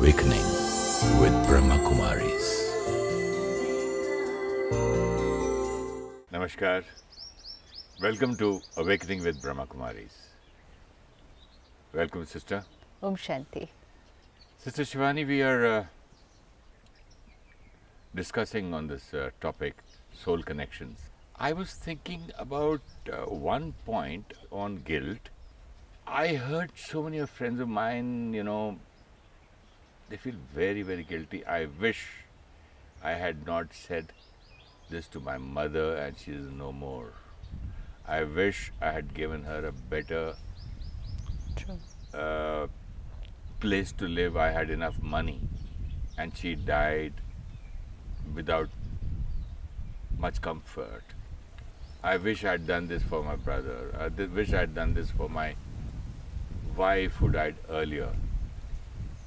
Awakening with Brahma Kumaris. Namaskar. Welcome to Awakening with Brahma Kumaris. Welcome, sister. Om Shanti. Sister Shivani, we are discussing on this topic, soul connections. I was thinking about one point on guilt. I heard so many friends of mine, they feel very, very guilty. I wish I had not said this to my mother and she is no more. I wish I had given her a better place to live. I had enough money and she died without much comfort. I wish I had done this for my brother. I wish I had done this for my wife who died earlier.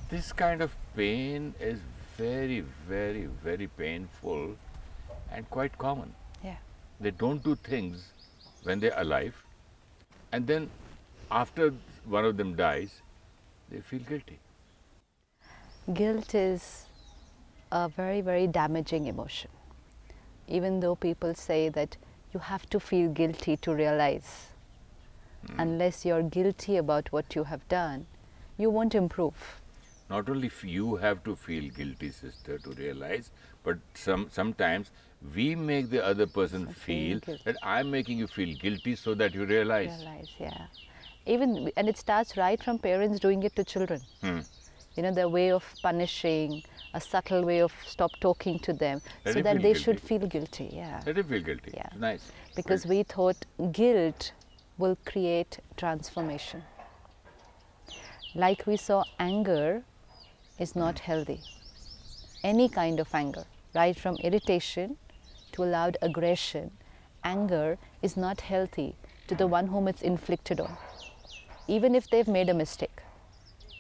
This kind of pain is very, very, very painful and quite common. Yeah. They don't do things when they're alive, and then after one of them dies, they feel guilty. Guilt is a very, very damaging emotion. Even though people say that you have to feel guilty to realize. Unless you're guilty about what you have done, you won't improve. Not only you have to feel guilty, sister, to realize, but sometimes we make the other person feel that I'm making you feel guilty so that you realize. Yeah. And it starts right from parents doing it to children. Their way of punishing, a subtle way of stop talking to them, so that they should feel guilty. Yeah. Let them feel guilty. Yeah. Nice. Because we thought guilt will create transformation. Like we saw, anger is not healthy. Any kind of anger, right from irritation to loud aggression, anger is not healthy to the one whom it's inflicted on. Even if they've made a mistake,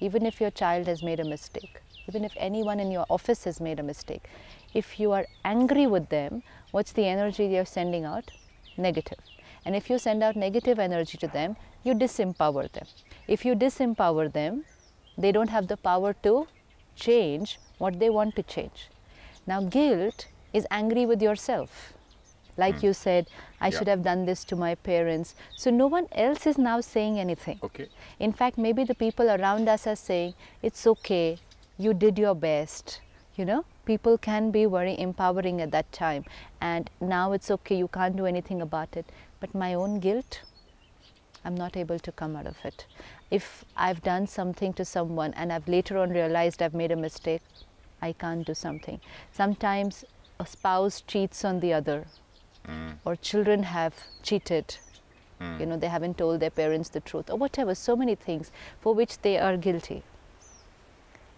even if your child has made a mistake, even if anyone in your office has made a mistake, if you are angry with them, what's the energy you're sending out? Negative. And if you send out negative energy to them, you disempower them. If you disempower them, they don't have the power to change what they want to change. Now, guilt is angry with yourself. Like you said, I should have done this to my parents. So no one else is now saying anything. Okay. In fact, maybe the people around us are saying, it's okay, you did your best. People can be very empowering at that time. And now it's okay, you can't do anything about it. But my own guilt, I'm not able to come out of it. If I've done something to someone and I've later on realized I've made a mistake, I can't do something. Sometimes a spouse cheats on the other. Or children have cheated, they haven't told their parents the truth, or whatever, so many things for which they are guilty.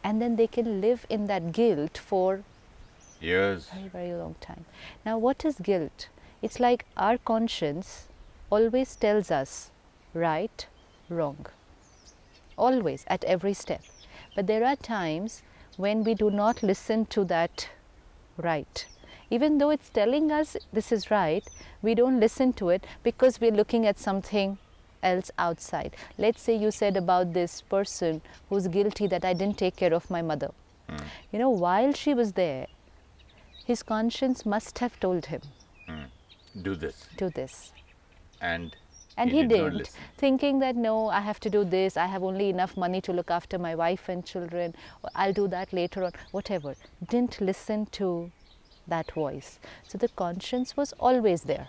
And then they can live in that guilt for years, very, very long time. Now, what is guilt? It's like our conscience always tells us right, wrong, always, at every step. But there are times when we do not listen to that right. Even though it's telling us this is right, we don't listen to it because we're looking at something else outside. Let's say you said about this person who's guilty that I didn't take care of my mother. While she was there, his conscience must have told him, do this. Do this. And he didn't, thinking that no, I have to do this, I have only enough money to look after my wife and children, or I'll do that later on, whatever. Didn't listen to that voice. So the conscience was always there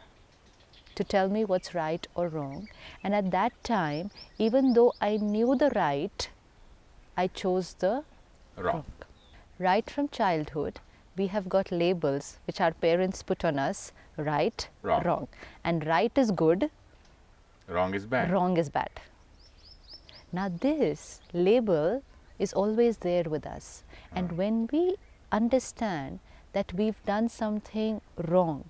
to tell me what's right or wrong. And at that time, even though I knew the right, I chose the wrong. Right from childhood, we have got labels which our parents put on us: right, wrong. And right is good, wrong is bad. Wrong is bad. Now this label is always there with us. And when we understand that we've done something wrong,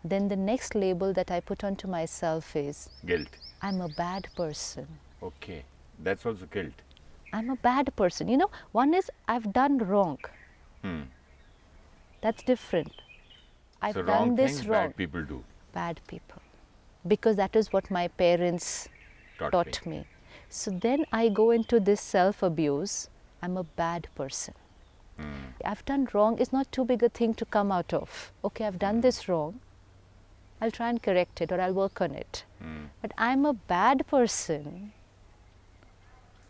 then the next label that I put onto myself is guilt. I'm a bad person. Okay, that's also guilt. I'm a bad person. One is I've done wrong. That's different. I've done this wrong. Bad people do. Bad people. Because that is what my parents taught me. So then I go into this self-abuse. I'm a bad person. I've done wrong is not too big a thing to come out of. Okay, I've done this wrong. I'll try and correct it or I'll work on it. But I'm a bad person.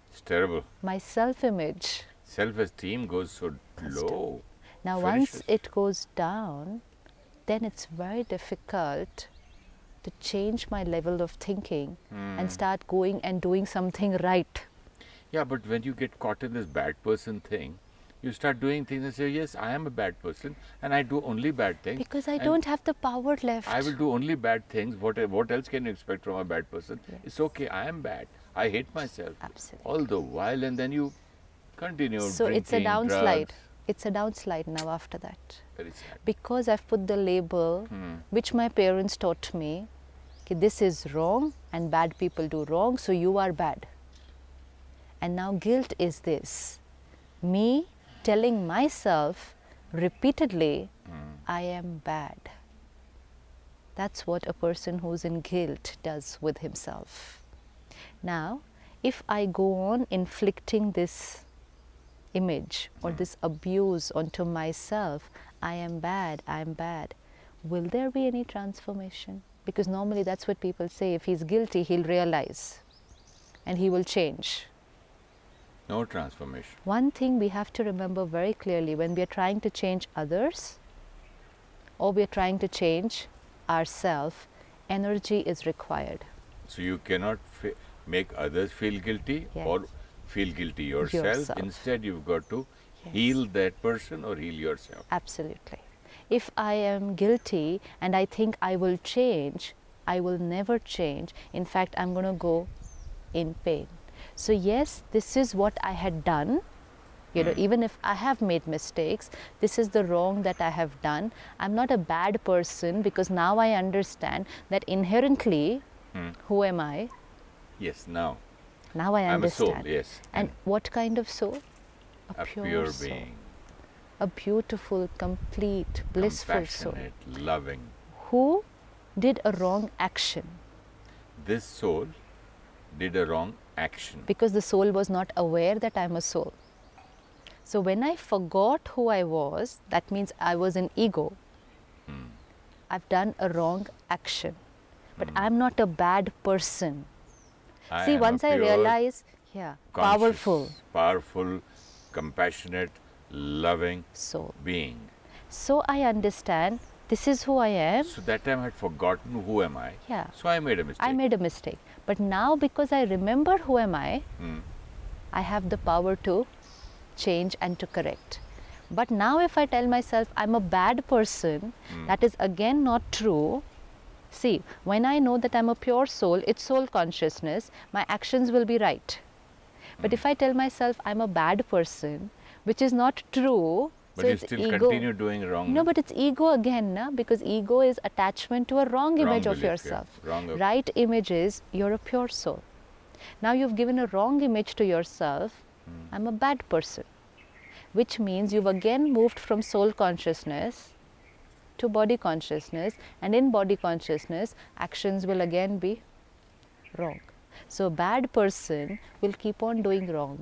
It's terrible. My self-image. Self-esteem goes so low. Now, once it goes down, then it's very difficult to change my level of thinking and start going and doing something right. Yeah, but when you get caught in this bad person thing, you start doing things and say, yes, I am a bad person and I do only bad things. Because I don't have the power left. I will do only bad things. What else can you expect from a bad person? Yes. It's okay, I am bad. I hate myself. Absolutely. All the while, and then you continue So drinking, it's a downslide. drugs. It's a downslide now after that. Very sad. Because I've put the label which my parents taught me, okay, this is wrong and bad people do wrong, so you are bad. And now guilt is this. Me telling myself repeatedly, I am bad. That's what a person who's in guilt does with himself. Now, if I go on inflicting this image or this abuse onto myself, I am bad, will there be any transformation? Because normally that's what people say, if he's guilty, he'll realize and he will change. No transformation. One thing we have to remember very clearly, when we are trying to change others or we are trying to change ourselves, energy is required. So you cannot make others feel guilty or feel guilty yourself. Instead, you've got to heal that person or heal yourself. Absolutely. If I am guilty and I think I will change, I will never change. In fact, I'm going to go in pain. So yes, this is what I had done. You know, even if I have made mistakes, this is the wrong that I have done. I'm not a bad person because now I understand that inherently, who am I? Yes, now. Now I understand. I'm a soul, yes. And what kind of soul? A pure soul. being. A beautiful, complete, blissful soul. Compassionate, loving. Who did a wrong action. This soul did a wrong action. Because the soul was not aware that I'm a soul. So when I forgot who I was, that means I was an ego. I've done a wrong action. But I'm not a bad person. See, once I realize, powerful, compassionate, loving soul being. So I understand this is who I am. So that time I had forgotten who am I. Yeah. So I made a mistake. I made a mistake. But now because I remember who am I have the power to change and to correct. But now if I tell myself I'm a bad person, that is again not true. See, when I know that I'm a pure soul, it's soul consciousness, my actions will be right. But if I tell myself I'm a bad person, which is not true, but so you it's still ego. Continue doing wrong. No, but it's ego again, na? Because ego is attachment to a wrong image of yourself. Right image is you're a pure soul. Now you've given a wrong image to yourself, I'm a bad person. Which means you've again moved from soul consciousness to body consciousness, and in body consciousness, actions will again be wrong. So a bad person will keep on doing wrong.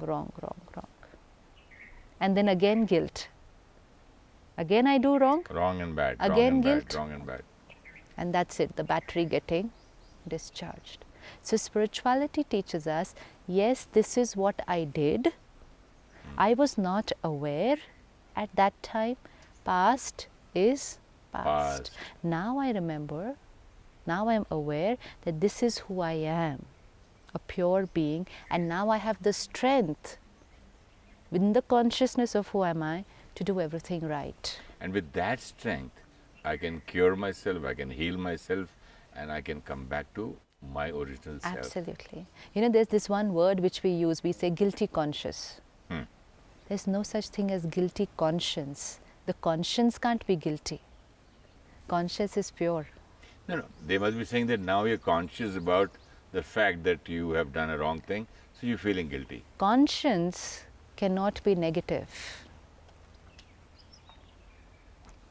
And then again guilt. Again I do wrong. Wrong and bad. Again guilt. Wrong and bad. And that's it, the battery getting discharged. So spirituality teaches us, yes, this is what I did. I was not aware at that time. Past is past. Now I remember, now I am aware that this is who I am, a pure being, and now I have the strength within the consciousness of who am I to do everything right. And with that strength, I can cure myself, I can heal myself, and I can come back to my original self. Absolutely. You know, there's this one word which we use, we say guilty conscious. There's no such thing as guilty conscience. The conscience can't be guilty. Conscience is pure. No, they must be saying that now you're conscious about the fact that you have done a wrong thing, so you're feeling guilty. Conscience cannot be negative.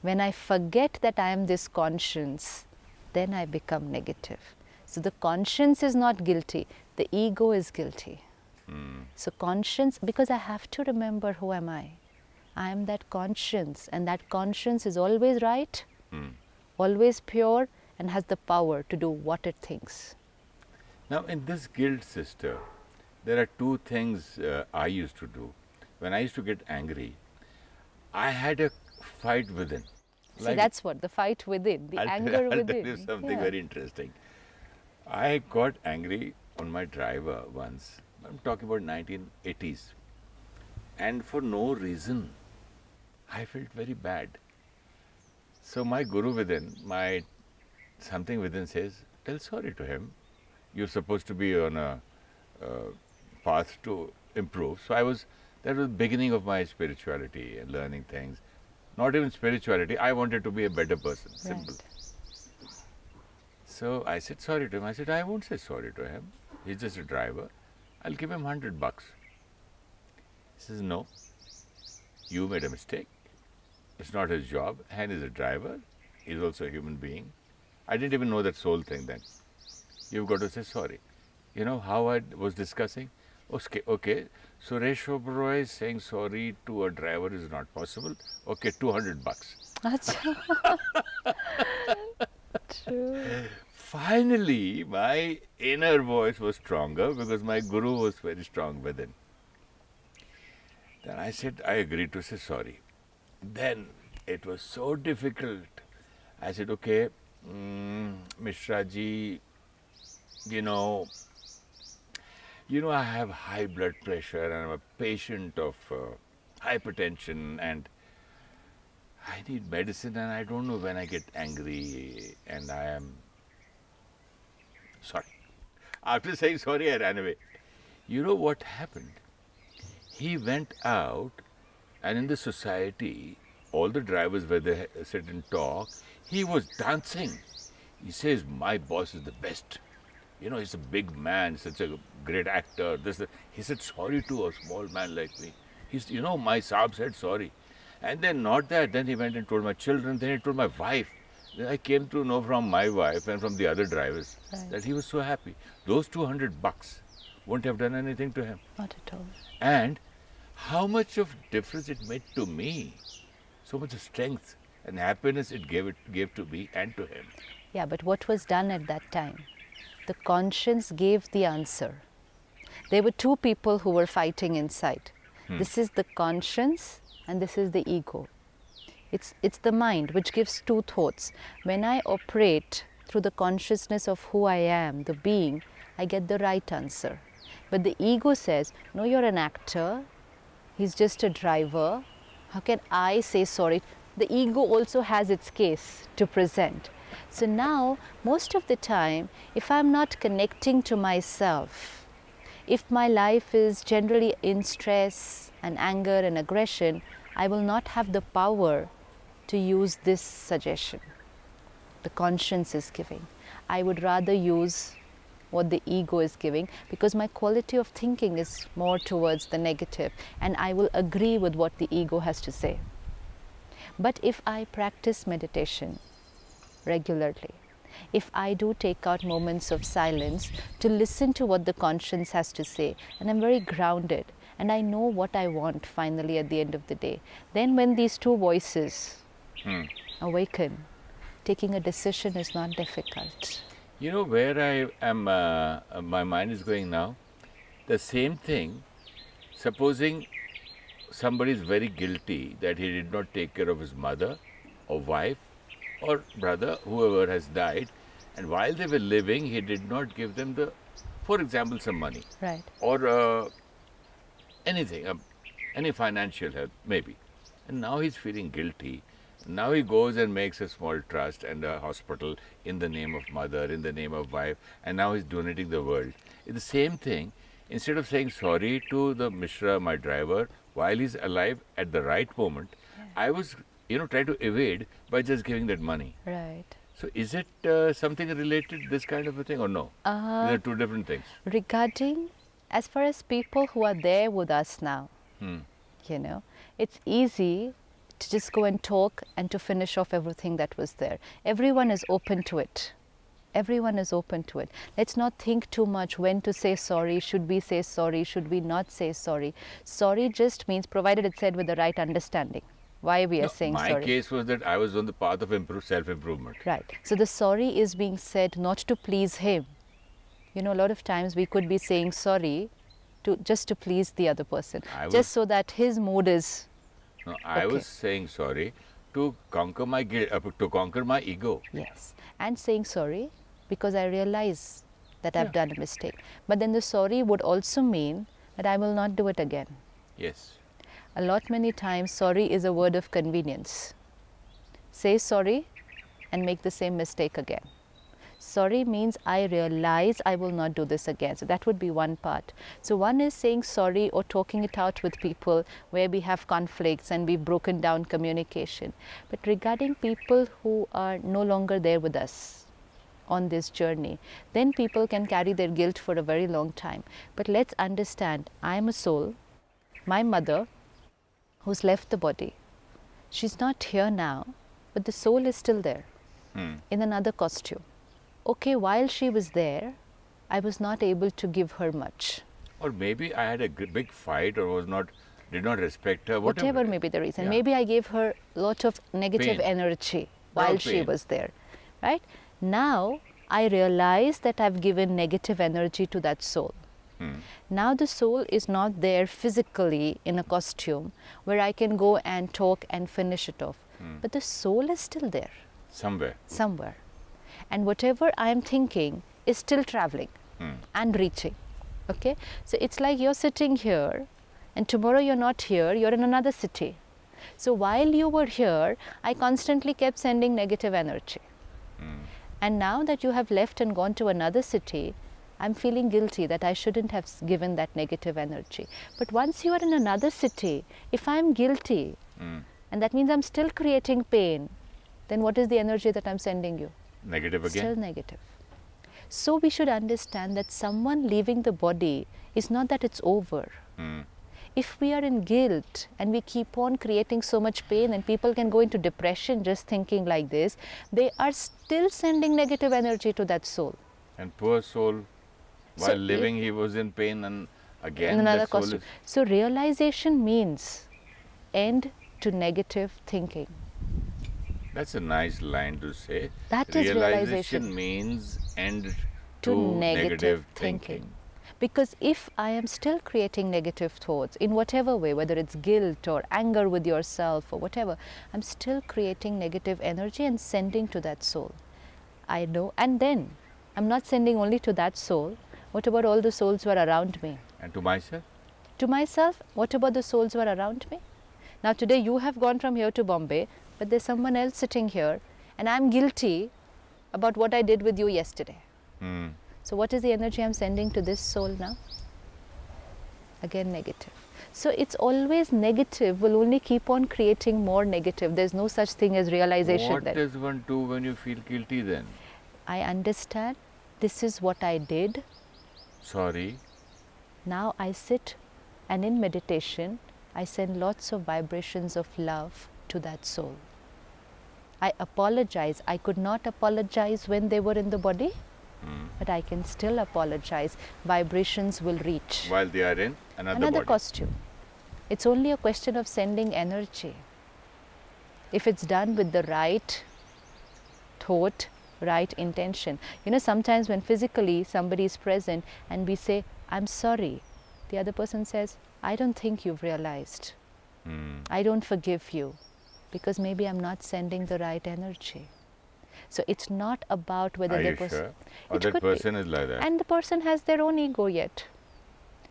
When I forget that I am this conscience, then I become negative. So the conscience is not guilty, the ego is guilty. So conscience, because I have to remember who am I. I am that conscience, and that conscience is always right, always pure, and has the power to do what it thinks. Now, in this guilt, sister, there are two things I used to do. When I used to get angry, I had a fight within. So that's what, the fight within, the anger I'll within. tell you something very interesting. I got angry on my driver once. I'm talking about 1980s. And for no reason, I felt very bad. So my guru within, my something within says, tell sorry to him. You're supposed to be on a path to improve. So that was the beginning of my spirituality and learning things. Not even spirituality, I wanted to be a better person, simple. Right. So I said sorry to him. I said, I won't say sorry to him. He's just a driver. I'll give him $100. He says, no, you made a mistake. It's not his job, and he's a driver. He's also a human being. I didn't even know that soul thing then. You've got to say sorry. You know how I was discussing? Okay, Suresh Oberoi is saying sorry to a driver is not possible. Okay, $200. Acha. True. Finally, my inner voice was stronger because my guru was very strong within. Then I said, I agreed to say sorry. Then it was so difficult. I said, okay, Mishra ji, you know, I have high blood pressure and I'm a patient of hypertension and I need medicine and I don't know when I get angry and I am sorry. After saying sorry, I ran away. You know what happened? He went out and in the society, all the drivers where they sit and talk, he was dancing. He says, my boss is the best. You know, he's a big man, such a great actor. He said sorry to a small man like me. My Saab said sorry. And then not that, then he went and told my children, then he told my wife. Then I came to know from my wife and from the other drivers that he was so happy. Those $200 wouldn't have done anything to him. Not at all. And how much of difference it made to me. So much of strength and happiness it gave to me and to him. Yeah, but what was done at that time? The conscience gave the answer. There were two people who were fighting inside. This is the conscience and this is the ego. It's the mind which gives two thoughts. When I operate through the consciousness of who I am, the being, I get the right answer. But the ego says, no, you're an actor, he's just a driver, how can I say sorry? The ego also has its case to present. So now, most of the time, if I'm not connecting to myself, if my life is generally in stress and anger and aggression, I will not have the power to use this suggestion. The conscience is giving. I would rather use what the ego is giving because my quality of thinking is more towards the negative and I will agree with what the ego has to say. But if I practice meditation regularly, if I do take out moments of silence to listen to what the conscience has to say, and I'm very grounded and I know what I want finally at the end of the day, then when these two voices awaken, taking a decision is not difficult. You know where I am, my mind is going now? The same thing, supposing somebody is very guilty that he did not take care of his mother or wife or brother, whoever has died, and while they were living, he did not give them for example, some money. Right. Or anything, any financial help, maybe. And now he's feeling guilty. Now he goes and makes a small trust and a hospital in the name of mother, in the name of wife, and now he's donating the world. It's the same thing. Instead of saying sorry to the Mishra, my driver, while he's alive at the right moment, I was, trying to evade by just giving that money. Right. So is it something related, this kind of a thing, or no? These are two different things. Regarding, as far as people who are there with us now, it's easy to just go and talk and to finish off everything that was there. Everyone is open to it. Everyone is open to it. Let's not think too much when to say sorry. Should we say sorry? Should we not say sorry? Sorry just means, provided it's said with the right understanding, why we are saying my sorry. case was that I was on the path of self-improvement. Right. So the sorry is being said not to please him. You know, a lot of times we could be saying sorry just to please the other person, just so that his mood is. No, I was saying sorry to conquer my guilt, to conquer my ego. Yes, and saying sorry because I realize that I've done a mistake. But then the sorry would also mean that I will not do it again. Yes. Many times sorry is a word of convenience. Say sorry and make the same mistake again. Sorry means I realize I will not do this again. So that would be one part. So one is saying sorry or talking it out with people where we have conflicts and we've broken down communication. But regarding people who are no longer there with us on this journey, then people can carry their guilt for a very long time. But let's understand, I am a soul. My mother, who's left the body, she's not here now, but the soul is still there in another costume. Okay, while she was there, I was not able to give her much. Or maybe I had a big fight or did not respect her. Whatever may be the reason. Yeah. Maybe I gave her a lot of negative energy while she was there. Right? Now, I realize that I've given negative energy to that soul. Now the soul is not there physically in a costume where I can go and talk and finish it off. But the soul is still there. Somewhere. And whatever I am thinking is still traveling and reaching. Okay? So it's like you're sitting here and tomorrow you're not here, you're in another city. So while you were here, I constantly kept sending negative energy. And now that you have left and gone to another city, I'm feeling guilty that I shouldn't have given that negative energy. But once you are in another city, if I'm guilty, and that means I'm still creating pain, then what is the energy that I'm sending you? Negative again? Still negative. So we should understand that someone leaving the body is not that it's over. If we are in guilt and we keep on creating so much pain and people can go into depression just thinking like this, they are still sending negative energy to that soul. And poor soul, while living he was in pain and again another that soul costume. So realization means end to negative thinking. That's a nice line to say. That is realization means end to negative thinking. Because if I am still creating negative thoughts in whatever way, whether it's guilt or anger with yourself or whatever, I'm still creating negative energy and sending to that soul. I know. And then I'm not sending only to that soul. What about all the souls who are around me? And to myself? To myself, what about the souls who are around me? Now today you have gone from here to Bombay, but there's someone else sitting here and I'm guilty about what I did with you yesterday. So what is the energy I'm sending to this soul now? Again negative. So it's always negative, will only keep on creating more negative. There's no such thing as realization. What does one do when you feel guilty then? I understand this is what I did. Sorry. Now I sit and in meditation I send lots of vibrations of love to that soul. I apologize. I could not apologize when they were in the body, but I can still apologize. Vibrations will reach. While they are in another body. Costume. It's only a question of sending energy. If it's done with the right thought, right intention. You know, sometimes when physically somebody is present and we say, I'm sorry, the other person says, I don't think you've realized. I don't forgive you because maybe I'm not sending the right energy. So it's not about whether the person... Sure? Or that person is like that. And the person has their own ego yet.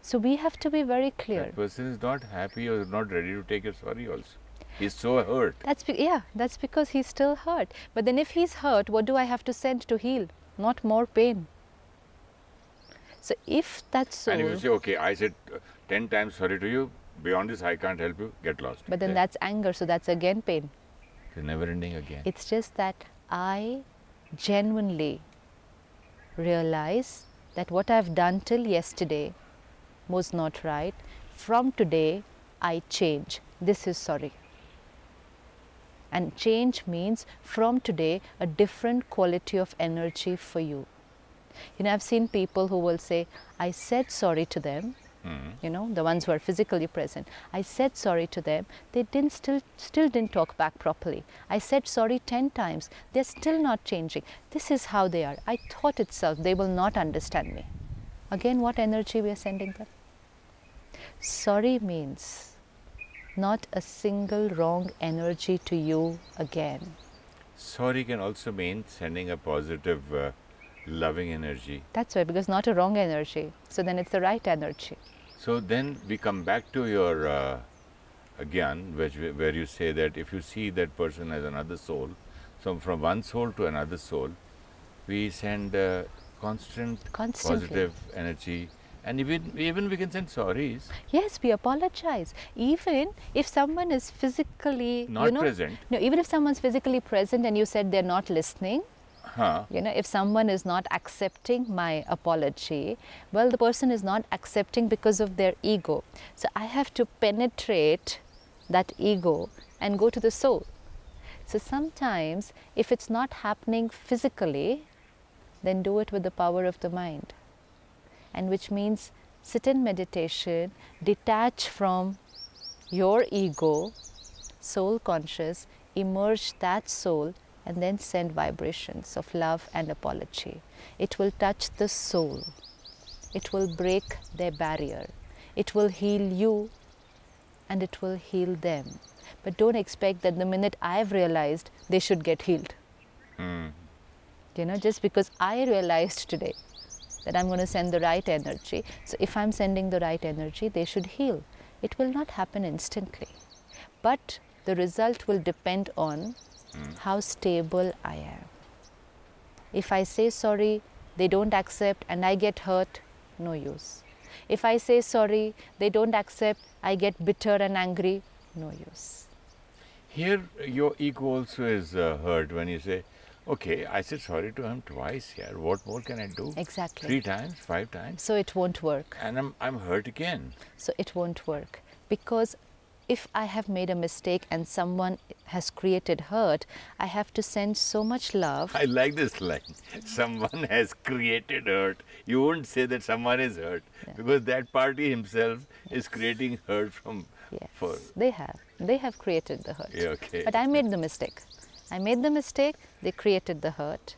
So we have to be very clear. That person is not happy or not ready to take a sorry also. He's so hurt. That's because he's still hurt. But then if he's hurt, what do I have to send to heal? Not more pain. So if that soul... And if you say, okay, I said 10 times sorry to you, beyond this I can't help you, get lost. But then that's anger, so that's again pain. It's never ending again. It's just that I genuinely realize that what I've done till yesterday was not right. From today, I change. This is sorry. And change means from today a different quality of energy for you. You know, I've seen people who will say, I said sorry to them, you know, the ones who are physically present. I said sorry to them, they still didn't talk back properly. I said sorry 10 times, they're still not changing. This is how they are. I thought itself they will not understand me. Again, what energy we are sending them? Sorry means not a single wrong energy to you again. Sorry can also mean sending a positive, loving energy. That's right, because not a wrong energy. So then it's the right energy. So then we come back to your again, where you say that if you see that person as another soul, so from one soul to another soul, we send constantly positive energy, and even we can send sorries. Yes, we apologize. Even if someone is physically Not present. No, even if someone's physically present and you said they're not listening. You know, if someone is not accepting my apology, well, the person is not accepting because of their ego. So I have to penetrate that ego and go to the soul. So sometimes if it's not happening physically, then do it with the power of the mind. And which means sit in meditation, detach from your ego, soul conscious, immerse that soul, and then send vibrations of love and apology. It will touch the soul. It will break their barrier. It will heal you and it will heal them. But don't expect that the minute I've realized, they should get healed. You know, just because I realized today that I'm going to send the right energy, so if I'm sending the right energy, they should heal. It will not happen instantly. But the result will depend on how stable I am. If I say sorry, they don't accept and I get hurt, no use. If I say sorry, they don't accept, I get bitter and angry, no use. Here your ego also is hurt when you say, okay, I said sorry to him twice here, what more can I do? Exactly. 3 times, 5 times? So it won't work. And I'm hurt again. So it won't work, because if I have made a mistake and someone has created hurt, I have to send so much love. I like this line. Someone has created hurt. You won't say that someone is hurt, because that party himself is creating hurt from. Yes, they have created the hurt. Yeah, okay. But I made the mistake. I made the mistake, they created the hurt.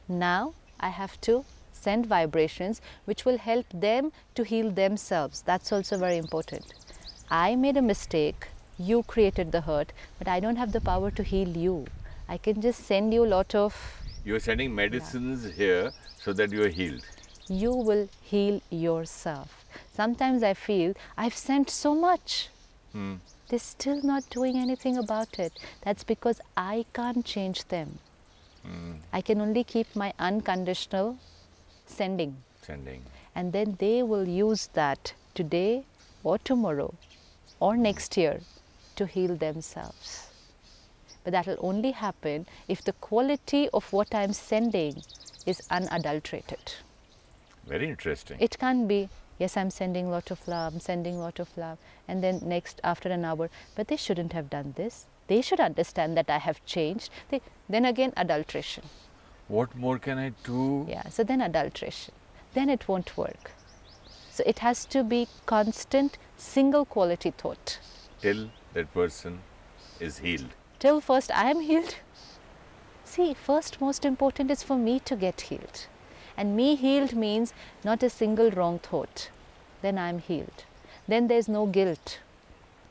Now I have to send vibrations which will help them to heal themselves. That's also very important. I made a mistake, you created the hurt, but I don't have the power to heal you. I can just send you a lot of... You're sending medicines here so that you're healed. You will heal yourself. Sometimes I feel I've sent so much. They're still not doing anything about it. That's because I can't change them. I can only keep my unconditional sending. And then they will use that today or tomorrow or next year to heal themselves. But that will only happen if the quality of what I'm sending is unadulterated. Very interesting. It can't be, yes, I'm sending a lot of love, I'm sending a lot of love, and then next, after an hour, but they shouldn't have done this. They should understand that I have changed. Then again, adulteration. What more can I do? Yeah, so then adulteration. Then it won't work. So it has to be constant, single quality thought. Till that person is healed. Till first I am healed. See, first most important is for me to get healed. And me healed means not a single wrong thought. Then I am healed. Then there's no guilt.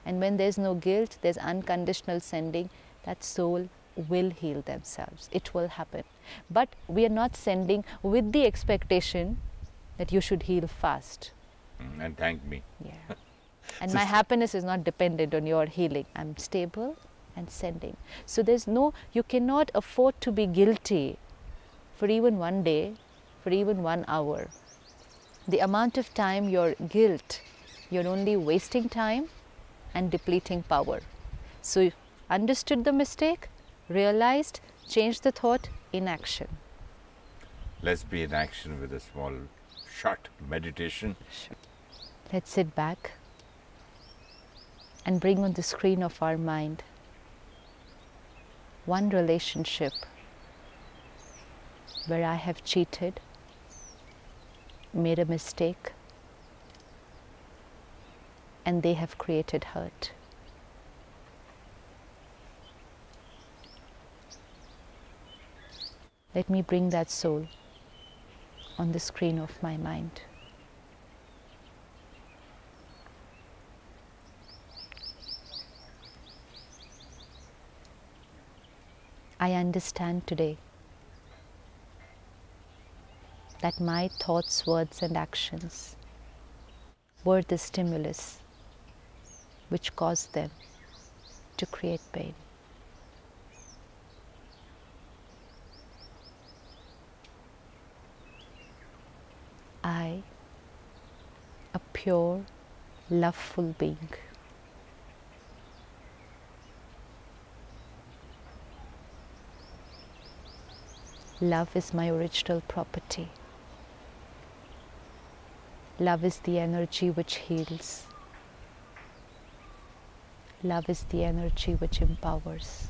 And when there's no guilt, there's unconditional sending. That soul will heal themselves. It will happen. But we are not sending with the expectation that you should heal fast. And thank me. Yeah. And my happiness is not dependent on your healing. I'm stable and sending. So there's no, you cannot afford to be guilty for even one day, for even 1 hour. The amount of time you're guilt, you're only wasting time and depleting power. So you understood the mistake, realized, changed the thought, in action. Let's be in action with a small, short meditation. Sure. Let's sit back and bring on the screen of our mind one relationship where I have cheated, made a mistake, and they have created hurt. Let me bring that soul on the screen of my mind. I understand today that my thoughts, words, and actions were the stimulus which caused them to create pain. I, a pure, loveful being, love is my original property. Love is the energy which heals. Love is the energy which empowers.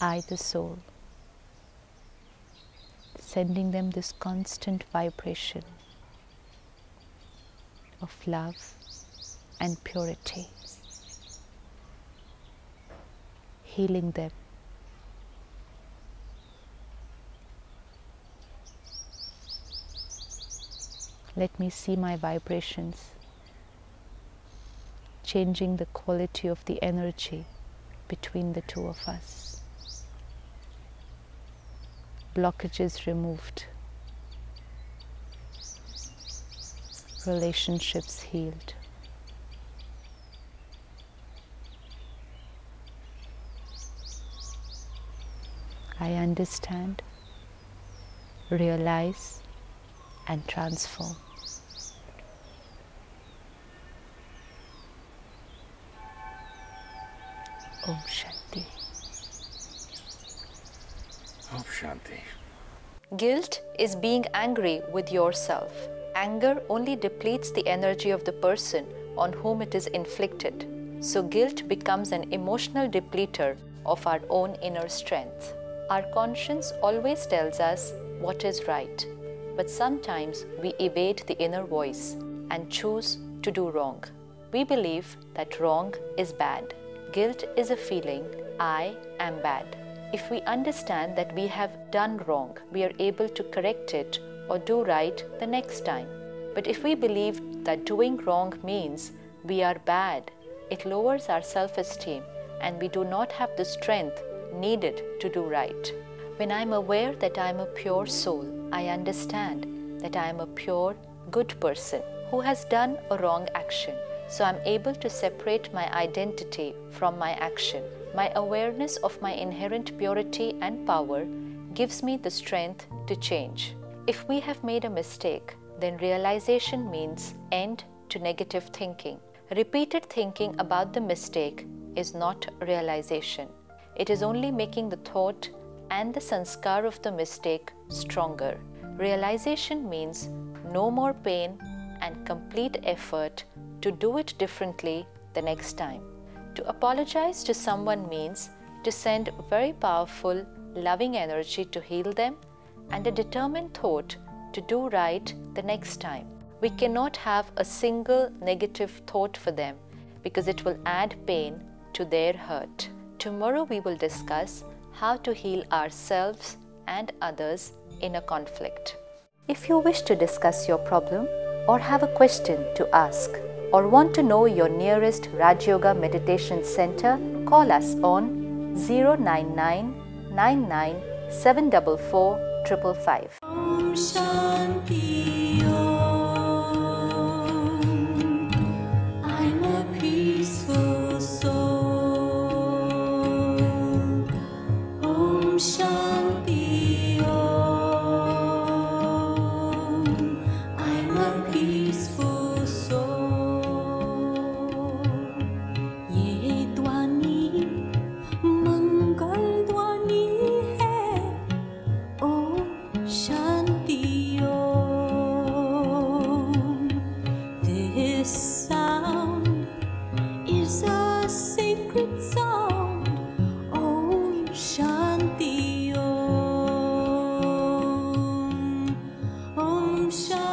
I, the soul, sending them this constant vibration of love and purity, healing them. Let me see my vibrations changing the quality of the energy between the two of us. Blockages removed, relationships healed. I understand, realize, and transform. Om Shanti. Om Shanti. Guilt is being angry with yourself. Anger only depletes the energy of the person on whom it is inflicted. So guilt becomes an emotional depleter of our own inner strength. Our conscience always tells us what is right, but sometimes we evade the inner voice and choose to do wrong. We believe that wrong is bad. Guilt is a feeling, I am bad. If we understand that we have done wrong, we are able to correct it or do right the next time. But if we believe that doing wrong means we are bad, it lowers our self-esteem and we do not have the strength needed to do right. When I am aware that I am a pure soul, I understand that I am a pure, good person who has done a wrong action. So I am able to separate my identity from my action. My awareness of my inherent purity and power gives me the strength to change. If we have made a mistake, then realization means end to negative thinking. Repeated thinking about the mistake is not realization. It is only making the thought and the sanskar of the mistake stronger. Realization means no more pain and complete effort to do it differently the next time. To apologize to someone means to send very powerful, loving energy to heal them and a determined thought to do right the next time. We cannot have a single negative thought for them because it will add pain to their hurt. Tomorrow we will discuss how to heal ourselves and others in a conflict. If you wish to discuss your problem or have a question to ask or want to know your nearest Rajyoga meditation center, call us on 099 99 744 555. Om Shanti Om. I'm a peaceful soul. Om Shanti Om. I'm a peaceful soul. ये ध्वनि मंगल ध्वनि है. Om Shanti Om. Shanti.